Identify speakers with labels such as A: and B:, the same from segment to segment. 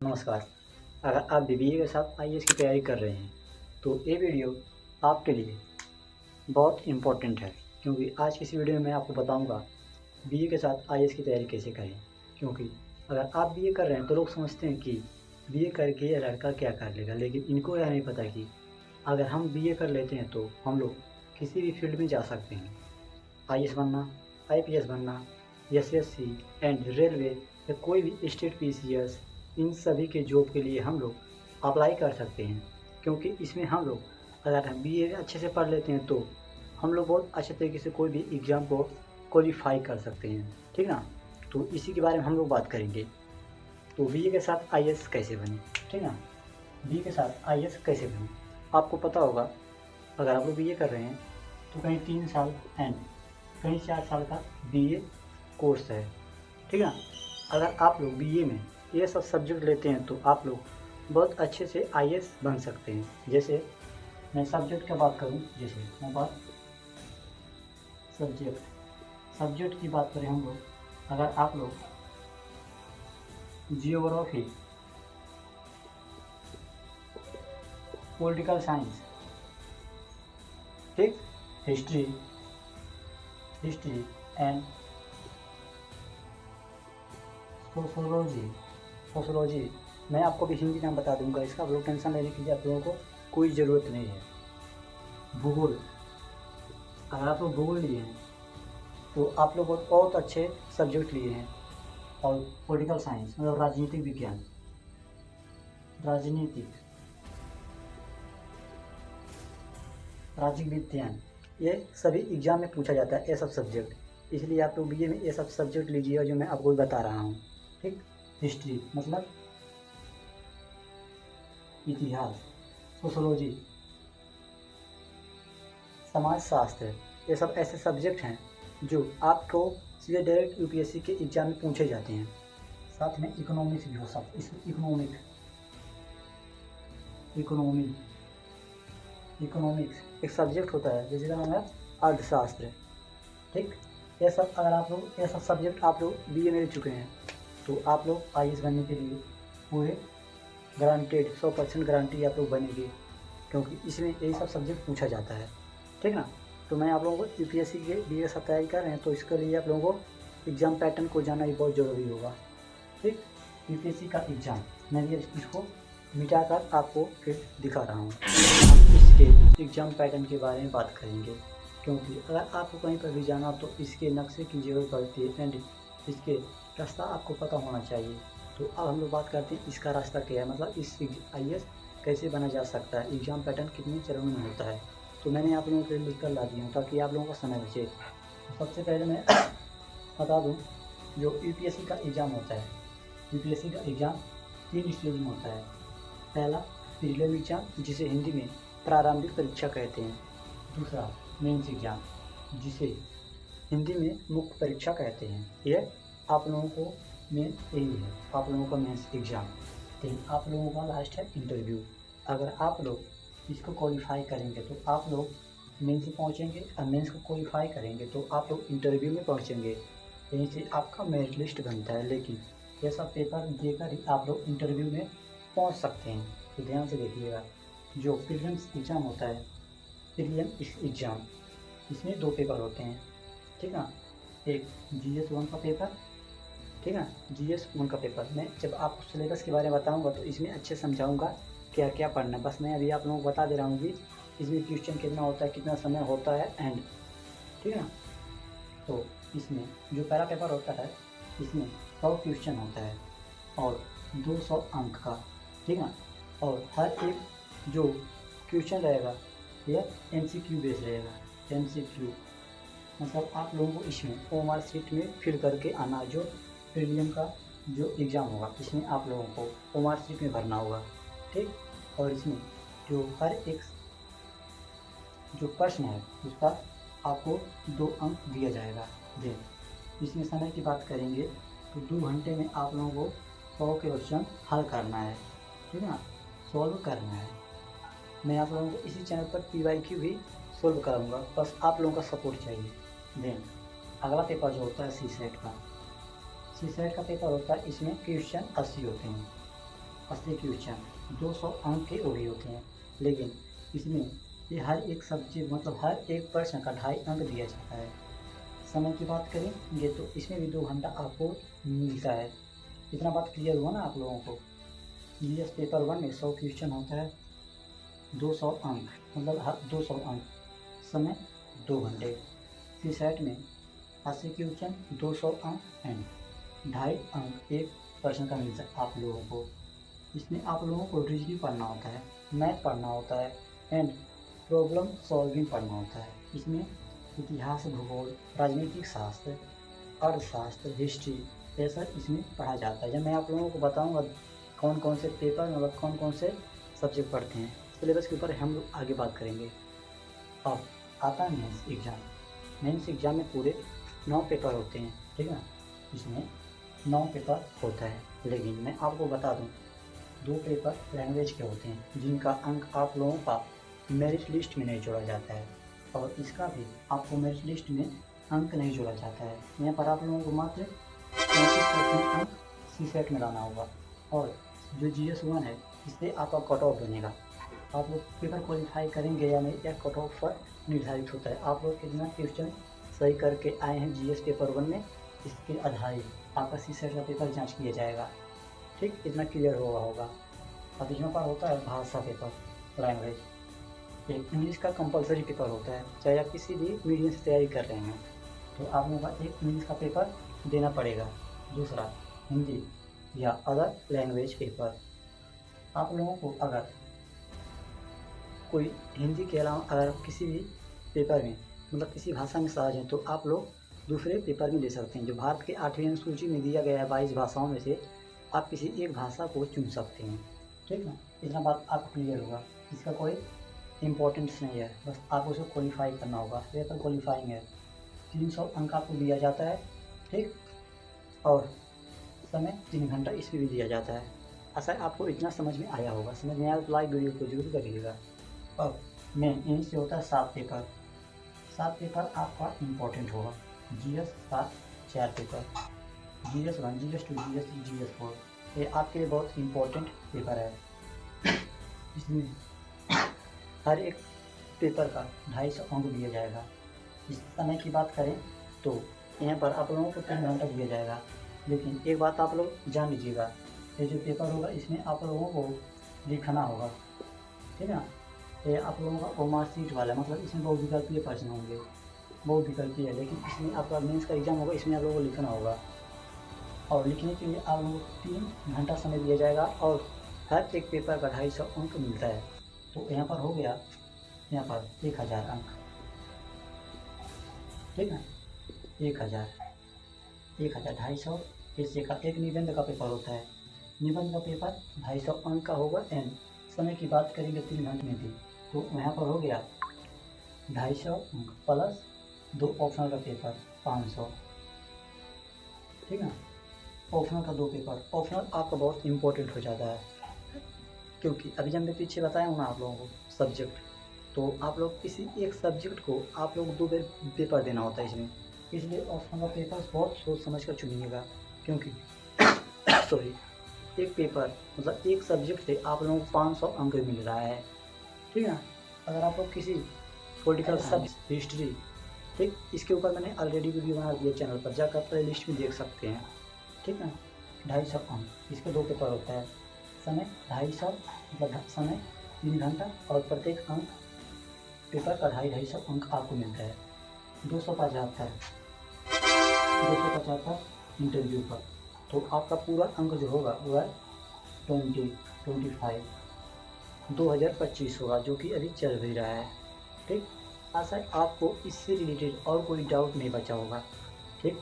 A: नमस्कार। अगर आप बीबीए के साथ आईएएस की तैयारी कर रहे हैं, तो ये वीडियो आपके लिए बहुत इम्पोर्टेंट है, क्योंकि आज की इस वीडियो में मैं आपको बताऊंगा बीए के साथ आईएएस की तैयारी कैसे करें। क्योंकि अगर आप बीए कर रहे हैं तो लोग समझते हैं कि बीए करके ये लड़का क्या कर लेगा, लेकिन इनको यह नहीं पता कि अगर हम बीए कर लेते हैं तो हम लोग किसी भी फील्ड में जा सकते हैं। आईएएस बनना, आईपीएस बनना, एसएससी एंड रेलवे या कोई भी स्टेट पीसीएस, इन सभी के जॉब के लिए हम लोग अप्लाई कर सकते हैं। क्योंकि इसमें हम लोग अगर हम बीए अच्छे से पढ़ लेते हैं तो हम लोग बहुत अच्छे तरीके से कोई भी एग्ज़ाम को क्वालिफाई कर सकते हैं, ठीक ना। तो इसी के बारे में हम लोग बात करेंगे। तो बीए के साथ आईएएस कैसे बने, ठीक ना। बीए के साथ आईएएस कैसे बने, आपको पता होगा। अगर आप लोग बीए कर रहे हैं तो कहीं 3 साल एंड कहीं 4 साल का बीए कोर्स है, ठीक है। अगर आप लोग बीए में ये सब सब्जेक्ट लेते हैं तो आप लोग बहुत अच्छे से आईएएस बन सकते हैं। जैसे मैं सब्जेक्ट की बात करूं, जैसे मैं बात सब्जेक्ट की बात करें हम लोग, अगर आप लोग जियोग्राफी, पॉलिटिकल साइंस, ठीक, हिस्ट्री एंड सोशोलॉजी, मैं आपको भी हिंदी नाम बता दूंगा इसका, आप लोग टेंशन लेने की आप लोगों को कोई ज़रूरत नहीं है। भूगोल, अगर आप लोग भूगोल लिए हैं तो आप लोग बहुत अच्छे सब्जेक्ट लिए हैं। और पॉलिटिकल साइंस मतलब राजनीतिक विज्ञान, राजनीतिक विज्ञान, ये सभी एग्जाम में पूछा जाता है ये सब सब्जेक्ट। इसलिए आप लोग बीए में ये सब सब्जेक्ट लीजिए जो मैं आपको बता रहा हूँ, ठीक। हिस्ट्री मतलब इतिहास, सोशोलॉजी, समाजशास्त्र, ये सब ऐसे सब्जेक्ट हैं जो आपको सीधे डायरेक्ट यूपीएससी के एग्जाम में पूछे जाते हैं। साथ में इकोनॉमिक्स भी हो सकता है। इकोनॉमिक्स एक सब्जेक्ट होता है जिसका नाम है अर्थशास्त्र, ठीक। ये सब अगर आप लोग ये सब सब्जेक्ट आप लोग बीए में ले चुके हैं तो आप लोग आईएएस बनने के लिए पूरे गारंटेड 100% गारंटी आप लोग बनेंगे, क्योंकि इसमें यही सब सब्जेक्ट पूछा जाता है, ठीक ना। तो मैं आप लोगों को यूपीएससी के बीए के साथ तैयारी कर रहे हैं तो इसके लिए आप लोगों को एग्ज़ाम पैटर्न को जानना ही बहुत ज़रूरी होगा, ठीक। यूपीएससी का एग्ज़ाम मैं ये इसको मिटाकर आपको फिर दिखा रहा हूँ। हम इसके एग्ज़ाम पैटर्न के बारे में बात करेंगे, क्योंकि अगर आपको कहीं पर भी जाना तो इसके नक्शे की जरूरत पड़ती है एंड इसके रास्ता आपको पता होना चाहिए। तो अब हम लोग बात करते हैं इसका रास्ता क्या है, मतलब इस आईएएस कैसे बना जा सकता है, एग्ज़ाम पैटर्न कितने चरणों में होता है। तो मैंने आप लोगों के लिए लिख कर ला दिया हूँ ताकि आप लोगों का समय बचे। सबसे पहले मैं बता दूँ, जो यूपीएससी का एग्ज़ाम होता है, यूपीएससी का एग्ज़ाम 3 स्टेज में होता है। पहला प्रीलिम एग्ज़ाम जिसे हिंदी में प्रारंभिक परीक्षा कहते हैं। दूसरा मेंस एग्ज़ाम जिसे हिंदी में मुख्य परीक्षा कहते हैं। यह आप लोगों को मेन यही है, आप लोगों का मेंस एग्ज़ाम। फिर आप लोगों का लास्ट है इंटरव्यू। अगर आप लोग इसको क्वालिफाई करेंगे तो आप लोग मेंस से पहुँचेंगे, और मेंस को क्वालिफाई करेंगे तो आप लोग इंटरव्यू में पहुँचेंगे। यहीं से आपका मेरिट लिस्ट बनता है, लेकिन ये सब पेपर देकर ही आप लोग इंटरव्यू में पहुंच सकते हैं। तो ध्यान से देखिएगा, जो प्रीलिम्स एग्ज़ाम होता है, प्रीलिम एग्ज़ाम, इसमें 2 पेपर होते हैं, ठीक है। एक जीएस 1 का पेपर, ठीक है, जीएस 1 का पेपर। मैं जब आपको सिलेबस के बारे में बताऊंगा तो इसमें अच्छे समझाऊंगा क्या क्या पढ़ना है। बस मैं अभी आप लोगों को बता दे रहा हूँ कि इसमें क्वेश्चन कितना होता है, कितना समय होता है एंड, ठीक है ना। तो इसमें जो पहला पेपर होता है इसमें 100 क्वेश्चन होता है और 200 अंक का, ठीक है। और हर एक जो क्वेश्चन रहेगा यह एमसीक्यू बेस्ड रहेगा। एमसीक्यू मतलब आप लोगों को इसमें ओएमआर शीट में फिल करके आना, जो प्रीलियम का जो एग्ज़ाम होगा इसमें आप लोगों को ओएमआर शीट में भरना होगा, ठीक। और इसमें जो हर एक जो प्रश्न है उसका आपको 2 अंक दिया जाएगा। इसमें समय की बात करेंगे तो 2 घंटे में आप लोगों को 100 के क्वेश्चन हल करना है, ठीक है ना, सॉल्व करना है। मैं आप लोगों को इसी चैनल पर पीवाईक्यू भी सॉल्व कराऊंगा, बस आप लोगों का सपोर्ट चाहिए। देन अगला पेपर जो होता है सी सेट का पेपर होता है। इसमें क्वेश्चन 80 होते हैं, 80 क्वेश्चन 200 अंक के हो गए होते हैं, लेकिन इसमें ये हर एक सब्जेक्ट मतलब हर एक प्रश्न का 2.5 अंक दिया जाता है। समय की बात करेंगे तो इसमें भी 2 घंटा आपको मिलता है। इतना बात क्लियर हुआ ना आप लोगों को। जीएस पेपर 1 में 100 क्वेश्चन होता है, 200 अंक मतलब हर 200 अंक, समय 2 घंटे। सीसैट में 80 क्वेश्चन 200 अंक एंड 2.5 अंक एक प्रश्न का मिलता है आप लोगों को। इसमें आप लोगों को रीजनिंग पढ़ना होता है, मैथ पढ़ना होता है एंड प्रॉब्लम सॉल्विंग पढ़ना होता है। इसमें इतिहास, भूगोल, राजनीतिक शास्त्र, अर्थशास्त्र, हिस्ट्री ऐसा इसमें पढ़ा जाता है। जब मैं आप लोगों को बताऊंगा कौन कौन से पेपर मतलब कौन कौन से सब्जेक्ट पढ़ते हैं, सिलेबस के ऊपर हम लोग आगे बात करेंगे। अब आता है मेंस एग्ज़ाम। मेंस एग्ज़ाम में पूरे 9 पेपर होते हैं, ठीक है। इसमें 9 पेपर होता है, लेकिन मैं आपको बता दूं 2 पेपर लैंग्वेज के होते हैं जिनका अंक आप लोगों का मेरिट लिस्ट में नहीं जोड़ा जाता है, और इसका भी आपको मेरिट लिस्ट में अंक नहीं जोड़ा जाता है। यहाँ पर आप लोगों को मात्र 35% अंक सीसेट में लाना होगा, और जो GS 1 है इससे आपका कट ऑफ बनेगा। आप लोग पेपर क्वालिफाई करेंगे या नहीं, या कट ऑफ पर निर्धारित होता है। आप लोग कितना क्वेश्चन सही करके आए हैं GS पेपर 1 में, इसके आधारित आपका सीसेट का पेपर जांच किया जाएगा। ठीक, इतना क्लियर होगा। अब यहाँ पर होता है भाषा पेपर, लैंग्वेज। एक इंग्लिश का कंपलसरी पेपर होता है, चाहे आप किसी भी मीडियम से तैयारी कर रहे हैं तो आप लोगों का एक इंग्लिश का पेपर देना पड़ेगा। दूसरा हिंदी या अदर लैंग्वेज पेपर। आप लोगों को अगर कोई हिंदी के अलावा अगर किसी भी पेपर में मतलब किसी भाषा में सहज है तो आप लोग दूसरे पेपर में दे सकते हैं। जो भारत के 8वीं अनुसूची में दिया गया है 22 भाषाओं में से आप किसी एक भाषा को चुन सकते हैं, ठीक है। इतना बात आपको क्लियर होगा। इसका कोई इम्पोर्टेंस नहीं है, बस आपको उसे क्वालिफाई करना होगा। पेपर क्वालिफाइंग है, 300 अंक आपको दिया जाता है, ठीक, और समय 3 घंटा इसमें भी दिया जाता है। ऐसा आपको इतना समझ में आया होगा। समझ में आया तो लाइक वीडियो को जरूर करिएगा। अब मेन इनसे होता है 7 पेपर। 7 पेपर आपका इम्पोर्टेंट होगा। GS 7 4 paper, GS 1, GS 2, GS 3, GS 4, ये आपके लिए बहुत इम्पोर्टेंट पेपर है। इसमें हर एक पेपर का 250 अंक दिया जाएगा। इस समय की बात करें तो यहाँ पर आप लोगों को 3 घंटा दिया जाएगा, लेकिन एक बात आप लोग जान लीजिएगा, ये जो पेपर होगा इसमें आप लोगों को लिखना होगा, ठीक है ना। ये आप लोगों का मार्कशीट वाला मतलब इसमें बहुत विकल्पीय प्रश्न होंगे, बहुत विकल्पीय है, लेकिन इसमें आपका मेंस का एग्जाम होगा, इसमें आप लोगों को लिखना होगा, और लिखने के लिए आप लोगों को 3 घंटा समय दिया जाएगा, और हर एक पेपर का 250 अंक मिलता है। तो यहाँ पर हो गया, यहाँ पर 1000 अंक, ठीक है। 1000, 250 इससे का एक निबंध का पेपर होता है। निबंध का पेपर 250 अंक का होगा एंड समय की बात करेंगे 3 घंटे में भी, तो यहाँ पर हो गया 250 अंक प्लस 2 ऑप्शनल का पेपर 500, ठीक है। ऑप्शनल का 2 पेपर, ऑप्शनल आपका बहुत इम्पोर्टेंट हो जाता है, क्योंकि अभी जब मैं पीछे बताया हूँ ना आप लोगों को सब्जेक्ट, तो आप लोग किसी एक सब्जेक्ट को आप लोग 2 बार पेपर देना होता है इसमें, इसलिए ऑप्शनल का पेपर बहुत सोच समझ कर चुनिएगा, क्योंकि सॉरी एक पेपर मतलब एक सब्जेक्ट से आप लोगों को 500 अंक मिल रहा है, ठीक है। अगर आप लोग किसी पॉलिटिकल सब्जेक्ट, हिस्ट्री, ठीक, इसके ऊपर मैंने ऑलरेडी वीडियो बना दिया चैनल पर, जाकर प्ले लिस्ट में देख सकते हैं, ठीक है। 250 अंक, इसके 2 पेपर होता है। समय 250 मतलब समय 3 घंटा, और प्रत्येक अंक पेपर का 250 अंक आपको मिलता है। 275 इंटरव्यू पर, तो आपका पूरा अंक जो होगा वो है 25 2025 होगा, जो कि अभी चल भी रहा है, ठीक। आशा है आपको इससे रिलेटेड और कोई डाउट नहीं बचा होगा, ठीक।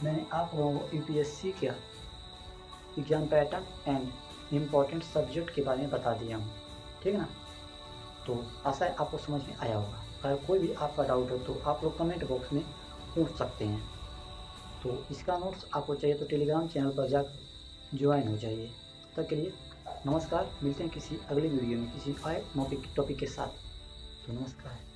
A: मैंने आप लोगों को UPSC का exam pattern and important subject के बारे में बता दिया हूँ, ठीक है ना। तो आशा है आपको समझ में आया होगा। अगर कोई भी आपका डाउट हो तो आप लोग कमेंट बॉक्स में पूछ सकते हैं। तो इसका नोट्स आपको चाहिए तो टेलीग्राम चैनल पर जाकर ज्वाइन हो जाइए। तब तक के लिए नमस्कार, मिलते हैं किसी अगले वीडियो में किसी और टॉपिक के साथ। तो नमस्कार।